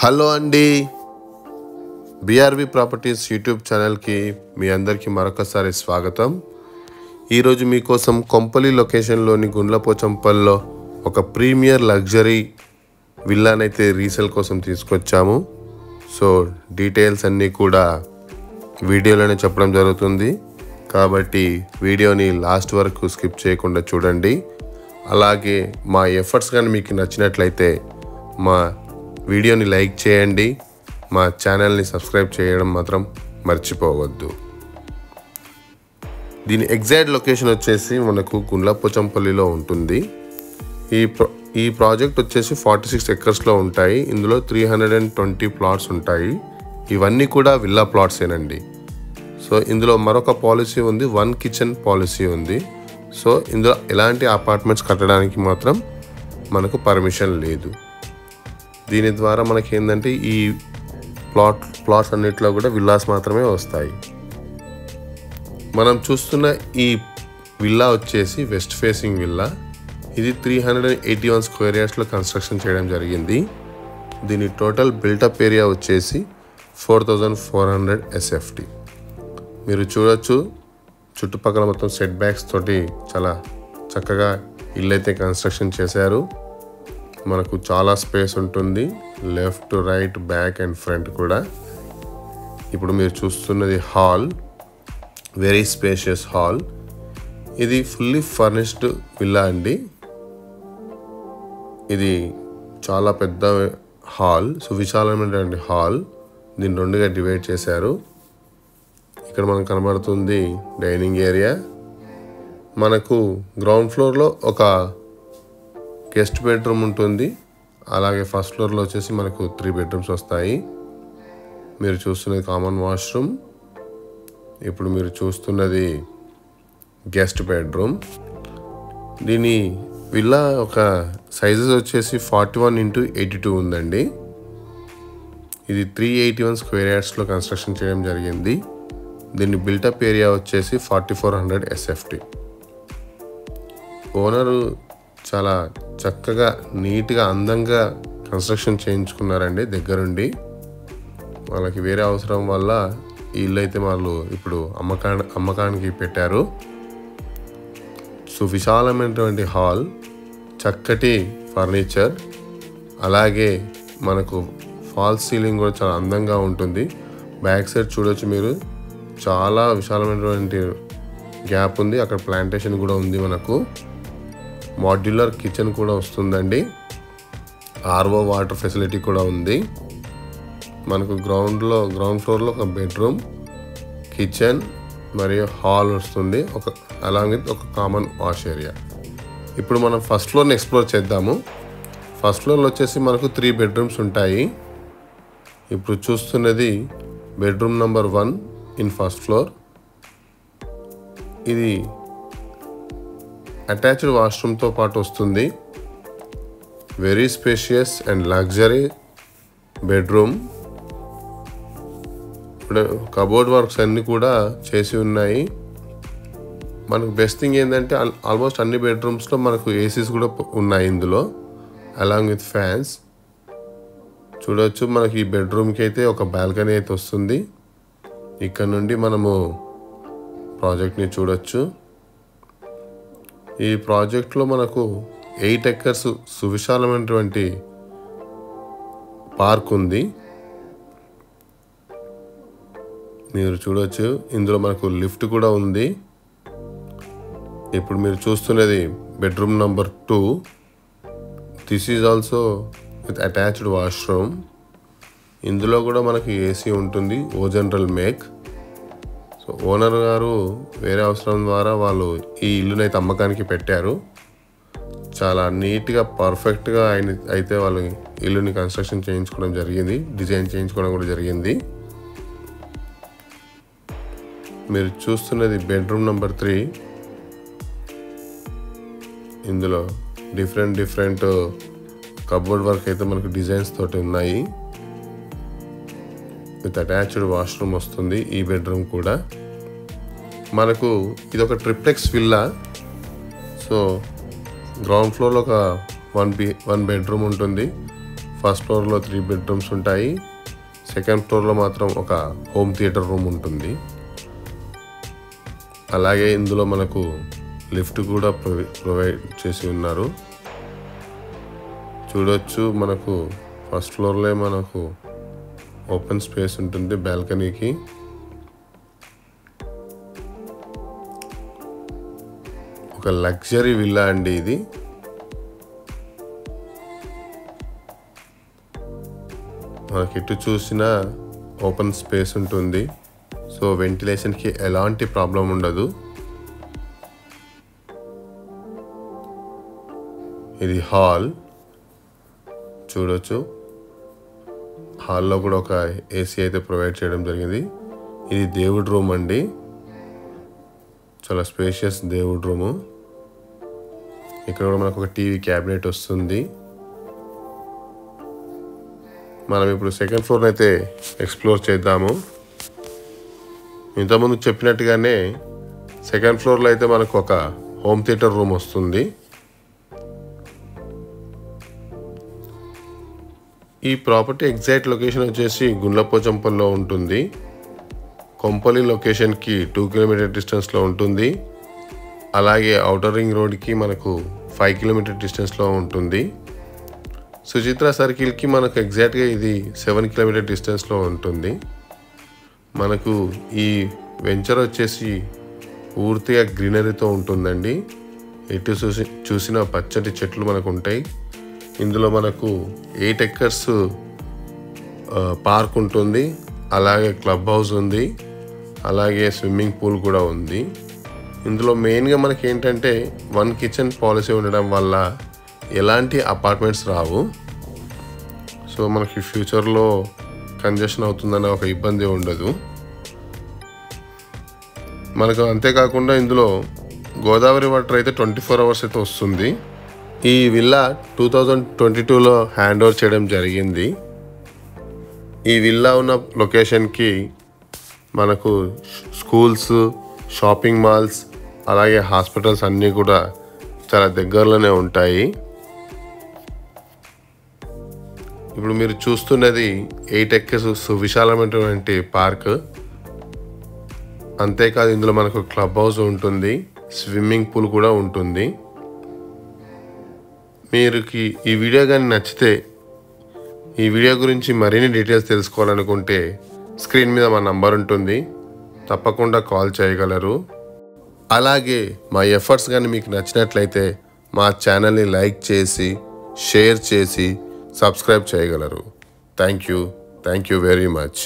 Hello అండి, బిఆర్వి properties YouTube ఛానల్కి మీ అందరికీ మరొకసారి స్వాగతం. ఈరోజు మీకోసం కొంపల్లి లొకేషన్లోని గుండ్లపోచంపల్లిలో ఒక ప్రీమియర్ లగ్జరీ విల్లానైతే రీసేల్ కోసం తీసుకొచ్చాము. సో డీటెయిల్స్ అన్నీ కూడా వీడియోలోనే చెప్పడం జరుగుతుంది, కాబట్టి వీడియోని లాస్ట్ వరకు స్కిప్ చేయకుండా చూడండి. అలాగే మా ఎఫర్ట్స్ కానీ మీకు నచ్చినట్లయితే మా వీడియోని లైక్ చేయండి, మా ఛానల్ని సబ్స్క్రైబ్ చేయడం మాత్రం మర్చిపోవద్దు. దీని ఎగ్జాక్ట్ లొకేషన్ వచ్చేసి మనకు గుండ్లపోచంపల్లిలో ఉంటుంది. ఈ ప్రాజెక్ట్ వచ్చేసి 46 ఎకర్స్లో ఉంటాయి. ఇందులో 320 ప్లాట్స్ ఉంటాయి. ఇవన్నీ కూడా విల్లా ప్లాట్సేనండి. సో ఇందులో మరొక పాలసీ ఉంది, 1 కిచెన్ పాలసీ ఉంది. సో ఇందులో ఎలాంటి అపార్ట్మెంట్స్ కట్టడానికి మాత్రం మనకు పర్మిషన్ లేదు. దీని ద్వారా మనకి ఏంటంటే ఈ ప్లాట్స్ అన్నిట్లో కూడా విల్లాస్ మాత్రమే వస్తాయి. మనం చూస్తున్న ఈ విల్లా వచ్చేసి వెస్ట్ ఫేసింగ్ విల్లా. ఇది 381 స్క్వేర్ యార్డ్స్లో కన్స్ట్రక్షన్ చేయడం జరిగింది. దీని టోటల్ బిల్టప్ ఏరియా వచ్చేసి 4400 SFT. మీరు చూడొచ్చు, చుట్టుపక్కల మొత్తం సెట్ బ్యాక్స్ తోటి చాలా చక్కగా ఇల్లు అయితే కన్స్ట్రక్షన్ చేశారు. మనకు చాలా స్పేస్ ఉంటుంది, left, right, back and front కూడా. ఇప్పుడు మీరు చూస్తున్నది హాల్, వెరీ స్పేషియస్ హాల్. ఇది ఫుల్లీ ఫర్నిష్డ్ విల్లా అండి. ఇది చాలా పెద్ద హాల్, సువిశాలమైనటువంటి హాల్. దీన్ని రెండుగా డివైడ్ చేశారు. ఇక్కడ మనకు కనబడుతుంది డైనింగ్ ఏరియా. మనకు గ్రౌండ్ ఫ్లోర్లో ఒక గెస్ట్ బెడ్రూమ్ ఉంటుంది. అలాగే ఫస్ట్ ఫ్లోర్లో వచ్చేసి మనకు 3 బెడ్రూమ్స్ వస్తాయి. మీరు చూస్తున్నది కామన్ వాష్రూమ్. ఇప్పుడు మీరు చూస్తున్నది గెస్ట్ బెడ్రూమ్. దీని విల్లా ఒక సైజెస్ వచ్చేసి 41x82 ఉందండి. ఇది 381 స్క్వేర్ యార్డ్స్లో కన్స్ట్రక్షన్ చేయడం జరిగింది. దీని బిల్టప్ ఏరియా వచ్చేసి 4400 SFT. ఓనరు చాలా చక్కగా నీట్గా అందంగా కన్స్ట్రక్షన్ చేయించుకున్నారండి దగ్గరుండి. వాళ్ళకి వేరే అవసరం వల్ల ఈ ఇల్లు అయితే వాళ్ళు ఇప్పుడు అమ్మకానికి పెట్టారు. సువిశాలమైనటువంటి హాల్, చక్కటి ఫర్నిచర్, అలాగే మనకు ఫాల్స్ సీలింగ్ కూడా చాలా అందంగా ఉంటుంది. బ్యాక్ సైడ్ చూడొచ్చు మీరు, చాలా విశాలమైనటువంటి గ్యాప్ ఉంది. అక్కడ ప్లాంటేషన్ కూడా ఉంది. మనకు మాడ్యులర్ కిచెన్ కూడా వస్తుందండి. RO వాటర్ ఫెసిలిటీ కూడా ఉంది. మనకు గ్రౌండ్ ఫ్లోర్లో ఒక బెడ్రూమ్, కిచెన్ మరియు హాల్ వస్తుంది, అలాంగ్ విత్ ఒక కామన్ వాష్ ఏరియా. ఇప్పుడు మనం ఫస్ట్ ఫ్లోర్ని ఎక్స్ప్లోర్ చేద్దాము. ఫస్ట్ ఫ్లోర్లో వచ్చేసి మనకు 3 బెడ్రూమ్స్ ఉంటాయి. ఇప్పుడు చూస్తున్నది bedroom number 1 in first floor. ఇది అటాచ్డ్ వాష్రూమ్తో పాటు వస్తుంది. Very spacious and luxury bedroom. ఇప్పుడు కబోర్డ్ వర్క్స్ అన్నీ కూడా చేసి ఉన్నాయి. మనకు బెస్ట్ థింగ్ ఏంటంటే ఆల్మోస్ట్ అన్ని బెడ్రూమ్స్లో మనకు ఏసీస్ కూడా ఉన్నాయి ఇందులో, అలాంగ్ విత్ ఫ్యాన్స్. చూడవచ్చు, మనకి ఈ బెడ్రూమ్కి అయితే ఒక బాల్కనీ అయితే వస్తుంది. ఇక్కడ నుండి మనము ప్రాజెక్ట్ని చూడొచ్చు. ఈ ప్రాజెక్ట్లో మనకు 8 ఎకర్స్ సువిశాలమైనటువంటి పార్క్ ఉంది. మీరు చూడవచ్చు, ఇందులో మనకు లిఫ్ట్ కూడా ఉంది. ఇప్పుడు మీరు చూస్తున్నది bedroom number 2. This is also with attached washroom. ఇందులో కూడా మనకి ఏసీ ఉంటుంది, ఓ జనరల్ మేక్. సో ఓనర్ గారు వేరే అవసరం ద్వారా వాళ్ళు ఈ ఇల్లునైతే అమ్మకానికి పెట్టారు. చాలా నీట్గా పర్ఫెక్ట్గా అయితే వాళ్ళు ఇల్లుని కన్స్ట్రక్షన్ చేయించుకోవడం జరిగింది, డిజైన్ చేయించుకోవడం కూడా జరిగింది. మీరు చూస్తున్నది బెడ్రూమ్ నెంబర్ 3. ఇందులో డిఫరెంట్ కబోర్డ్ వర్క్ అయితే మనకు డిజైన్స్ తోటి ఉన్నాయి. విత్ అటాచ్డ్ వాష్రూమ్ వస్తుంది ఈ బెడ్రూమ్ కూడా. మనకు ఇది ఒక ట్రిప్లెక్స్ విల్లా. సో గ్రౌండ్ ఫ్లోర్లో ఒక 1 బెడ్రూమ్ ఉంటుంది. ఫస్ట్ ఫ్లోర్లో 3 బెడ్రూమ్స్ ఉంటాయి. సెకండ్ ఫ్లోర్లో మాత్రం ఒక హోమ్ థియేటర్ రూమ్ ఉంటుంది. అలాగే ఇందులో మనకు లిఫ్ట్ కూడా ప్రొవైడ్ చేసి ఉన్నారు. చూడొచ్చు, మనకు ఫస్ట్ ఫ్లోర్లో మనకు ఓపెన్ స్పేస్ ఉంటుంది బాల్కనీకి. ఒక లగ్జరీ విల్లా అండి ఇది. మనకి ఎటు చూసినా ఓపెన్ స్పేస్ ఉంటుంది. సో వెంటిలేషన్కి ఎలాంటి ప్రాబ్లం ఉండదు. ఇది హాల్ చూడొచ్చు. హాల్లో కూడా ఒక ఏసీ అయితే ప్రొవైడ్ చేయడం జరిగింది. ఇది దేవుడి రూమ్ అండి, చాలా స్పేషియస్ దేవుడి రూము. ఇక్కడ కూడా మనకు ఒక టీవీ క్యాబినెట్ వస్తుంది. మనం ఇప్పుడు సెకండ్ ఫ్లోర్ అయితే ఎక్స్ప్లోర్ చేద్దాము. ఇంతకుముందు చెప్పినట్టుగానే సెకండ్ ఫ్లోర్లో అయితే మనకు ఒక హోమ్ థియేటర్ రూమ్ వస్తుంది. ఈ ప్రాపర్టీ ఎగ్జాక్ట్ లొకేషన్ వచ్చేసి గుండ్లపోచంపల్లిలో ఉంటుంది. కొంపల్లి లొకేషన్కి 2 కిలోమీటర్ డిస్టెన్స్లో ఉంటుంది. అలాగే ఔటర్ రింగ్ రోడ్కి మనకు 5 కిలోమీటర్ డిస్టెన్స్లో ఉంటుంది. సుచిత్ర సర్కిల్కి మనకు ఎగ్జాక్ట్గా ఇది 7 కిలోమీటర్ డిస్టెన్స్లో ఉంటుంది. మనకు ఈ వెంచర్ వచ్చేసి పూర్తిగా గ్రీనరీతో ఉంటుందండి. ఎటు చూసిన పచ్చటి చెట్లు మనకు ఉంటాయి. ఇందులో మనకు 8 ఎకర్స్ పార్క్ ఉంటుంది. అలాగే క్లబ్ హౌస్ ఉంది. అలాగే స్విమ్మింగ్ పూల్ కూడా ఉంది. ఇందులో మెయిన్గా మనకి ఏంటంటే 1 కిచెన్ పాలసీ ఉండడం వల్ల ఎలాంటి అపార్ట్మెంట్స్ రావు. సో మనకి ఫ్యూచర్లో కంజెషన్ అవుతుందనే ఒక ఇబ్బంది ఉండదు మనకు. అంతేకాకుండా ఇందులో గోదావరి వాటర్ అయితే 24 అవర్స్ అయితే వస్తుంది. ఈ విల్లా 2022లో హ్యాండ్ ఓవర్ చేయడం జరిగింది. ఈ విల్లా ఉన్న లొకేషన్కి మనకు స్కూల్స్, షాపింగ్ మాల్స్, అలాగే హాస్పిటల్స్ అన్నీ కూడా చాలా దగ్గరలోనే ఉంటాయి. ఇప్పుడు మీరు చూస్తున్నది 8 ఎకర్స్ సువిశాలమైనటువంటి పార్క్. అంతేకాదు ఇందులో మనకు క్లబ్ హౌస్ ఉంటుంది, స్విమ్మింగ్ పూల్ కూడా ఉంటుంది. మీరుకి ఈ వీడియో కానీ నచ్చితే, ఈ వీడియో గురించి మరిన్ని డీటెయిల్స్ తెలుసుకోవాలనుకుంటే స్క్రీన్ మీద మా నంబర్ ఉంటుంది, తప్పకుండా కాల్ చేయగలరు. అలాగే మా ఎఫర్ట్స్ కానీ మీకు నచ్చినట్లయితే మా ఛానల్ని లైక్ చేసి, షేర్ చేసి, సబ్స్క్రైబ్ చేయగలరు. Thank you very much.